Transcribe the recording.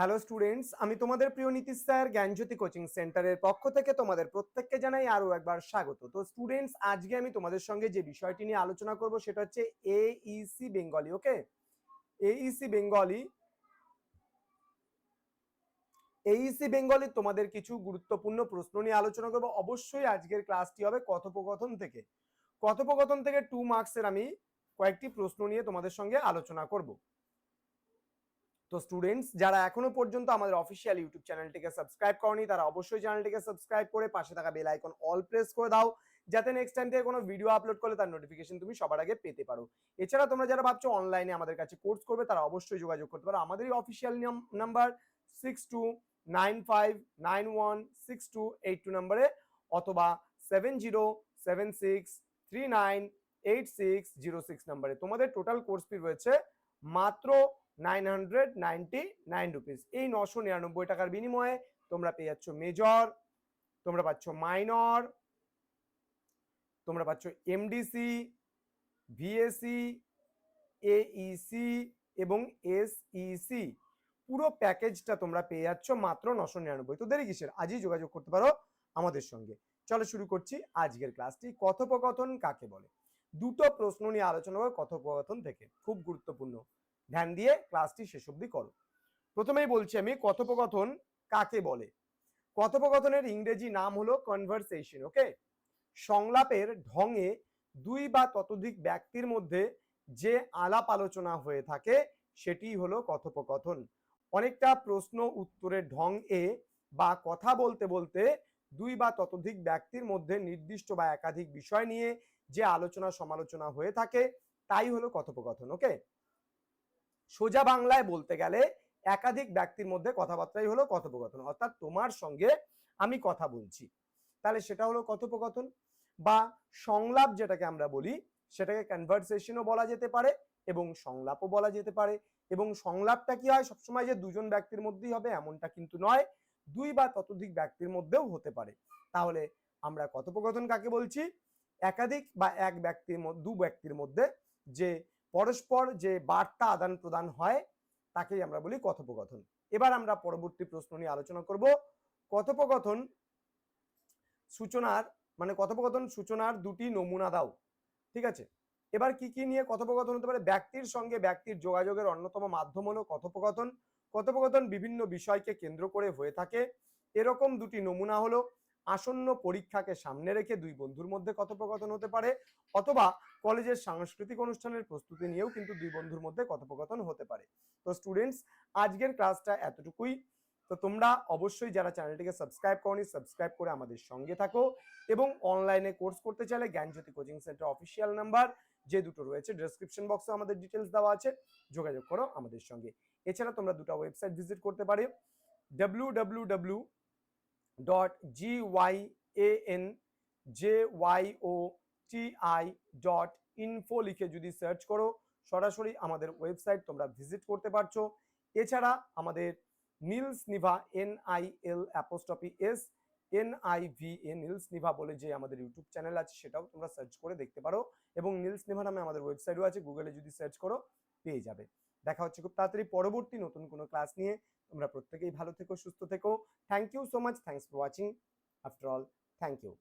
Hello students, আমি তোমাদের প্রিয় নীতিশ স্যার জ্ঞানজ্যোতি কোচিং সেন্টারের পক্ষ থেকে তোমাদের প্রত্যেককে জানাই আরো একবার স্বাগত। তো স্টুডেন্টস, আজকে আমি তোমাদের সঙ্গে যে বিষয়টি নিয়ে আলোচনা করব সেটা হচ্ছে এইসি বেঙ্গলি। ওকে, এইসি বেঙ্গলি তোমাদের কিছু গুরুত্বপূর্ণ প্রশ্ন নিয়ে আলোচনা করব। অবশ্যই আজকের ক্লাসটি হবে কথোপকথন থেকে। কথোপকথন থেকে 2 মার্কসের আমি কয়েকটি প্রশ্ন নিয়ে তোমাদের সঙ্গে আলোচনা করব। তো স্টুডেন্টস, যারা এখনো পর্যন্ত আমাদের অফিসিয়াল ইউটিউব চ্যানেলটিকে সাবস্ক্রাইব করনি তারা অবশ্যই চ্যানেলটিকে সাবস্ক্রাইব করে পাশে থাকা বেল আইকন অল প্রেস করে দাও, যাতে নেক্সট টাইম থেকে কোনো ভিডিও আপলোড করলে তার নোটিফিকেশন তুমি সবার আগে পেতে পারো। এছাড়া তোমরা যারা ভাবছো অনলাইনে আমাদের কাছে কোর্স করবে তারা অবশ্যই যোগাযোগ করতে পারো। আমাদেরই অফিসিয়াল নাম্বার 6295916282 নম্বরে, অথবা 7076398606 নম্বরে। তোমাদের টোটাল কোর্স ফি রয়েছে মাত্র 999 রুপিস। এই 999 টাকার বিনিময়ে তোমরা পেয়ে যাচ্ছ মেজর, তোমরা পাচ্ছ মাইনর, তোমরা পাচ্ছ এমডিসি, ভিএসি, এইসি এবং এসইসি। পুরো প্যাকেজটা তোমরা পেয়ে যাচ্ছ মাত্র 999। তো দেরি কিসের, আজই যোগাযোগ করতে পারো আমাদের সঙ্গে। চলো শুরু করছি আজকের ক্লাসটি। কথোপকথন কাকে বলে? দুটো প্রশ্ন নিয়ে আলোচনা করব কথোপকথন থেকে, খুব গুরুত্বপূর্ণ, ধ্যান দিয়ে ক্লাসটি শেষ অবধি করো। প্রথমেই বলছি আমি, কথোপকথন কাকে বলে। কথোপকথনের ইংরেজি নাম হলো কনভারসেশন। ওকে, সংলাপের ঢঙে দুই বা ততোধিক ব্যক্তির মধ্যে যে আলাপ আলোচনা হয়ে থাকে সেটি হলো কথোপকথন। অনেকটা প্রশ্ন উত্তরের ঢং এ বা কথা বলতে বলতে দুই বা ততোধিক ব্যক্তির মধ্যে নির্দিষ্ট বা একাধিক বিষয় নিয়ে যে আলোচনা সমালোচনা হয়ে থাকে তাই হলো কথোপকথন। ওকে, সোজা বাংলায় বলতে গেলে একাধিক ব্যক্তির মধ্যে কথাবার্তাই হলো কথোপকথন। অর্থাৎ তোমার সঙ্গে আমি কথা বলছি, তাহলে সেটা হলো কথোপকথন। বা সংলাপ যেটাকে আমরা বলি সেটাকে কনভারসেশনও বলা যেতে পারে এবং সংলাপও বলা যেতে পারে। এবং সংলাপটা কি হয়, সবসময় যে দুজন ব্যক্তির মধ্যেই হবে এমনটা কিন্তু নয়, দুই বা ততোধিক ব্যক্তির মধ্যেও হতে পারে। তাহলে আমরা কথোপকথন কাকে বলছি? একাধিক বা এক ব্যক্তির মধ্যে, দু ব্যক্তির মধ্যে যে পরস্পর যে বার্তা আদান প্রদান হয় তাকেই আমরা বলি কথোপকথন। এবার আমরা পরবর্তী প্রশ্ন নিয়ে আলোচনা করব। কথোপকথন সূচনার কথোপকথন সূচনার দুটি নমুনা দাও। ঠিক আছে, এবার কি কি নিয়ে কথোপকথন হতে পারে? ব্যক্তির সঙ্গে ব্যক্তির যোগাযোগের অন্যতম মাধ্যম হলো কথোপকথন। কথোপকথন বিভিন্ন বিষয়কে কেন্দ্র করে হয়ে থাকে। এরকম দুটি নমুনা হলো, আসন্ন পরীক্ষাকে সামনে রেখে দুই বন্ধুর মধ্যে কথোপকথন হতে পারে, অথবা কলেজের সাংস্কৃতিক অনুষ্ঠানের প্রস্তুতি নিয়েও কিন্তু দুই বন্ধুর মধ্যে কথোপকথন হতে পারে। তো স্টুডেন্টস, আজকের ক্লাসটা এতটুকুই। তো তোমরা অবশ্যই যারা চ্যানেলটিকে সাবস্ক্রাইব করনি সাবস্ক্রাইব করে আমাদের সঙ্গে থাকো, এবং অনলাইনে কোর্স করতে চাইলে জ্ঞানজ্যোতি কোচিং সেন্টার অফিসিয়াল নাম্বার যে দুটো রয়েছে ডেসক্রিপশন বক্সে আমাদের ডিটেলস দেওয়া আছে, যোগাযোগ করো আমাদের সঙ্গে। এছাড়া তোমরা দুটো ওয়েবসাইট ভিজিট করতে পারো, www.gyanjyoti.info লিখে যদি সার্চ করো সরাসরি আমাদের ওয়েবসাইট তোমরা ভিজিট করতে পারছো। এছাড়া আমাদের Niels Nibha NILS Niels Nibha বলে যে আমাদের ইউটিউব চ্যানেল আছে সেটাও তোমরা সার্চ করে দেখতে পারো, এবং নীলস নিভা নামে আমাদের ওয়েবসাইটও আছে, গুগলে যদি সার্চ করো পেয়ে যাবে। দেখা হচ্ছে খুব তাড়াতাড়ি পরবর্তী নতুন কোনো ক্লাস নিয়ে। তোমরা প্রত্যেকেই ভালো থেকো, সুস্থ থেকো। Thank you so much, thanks for watching. After all, thank you.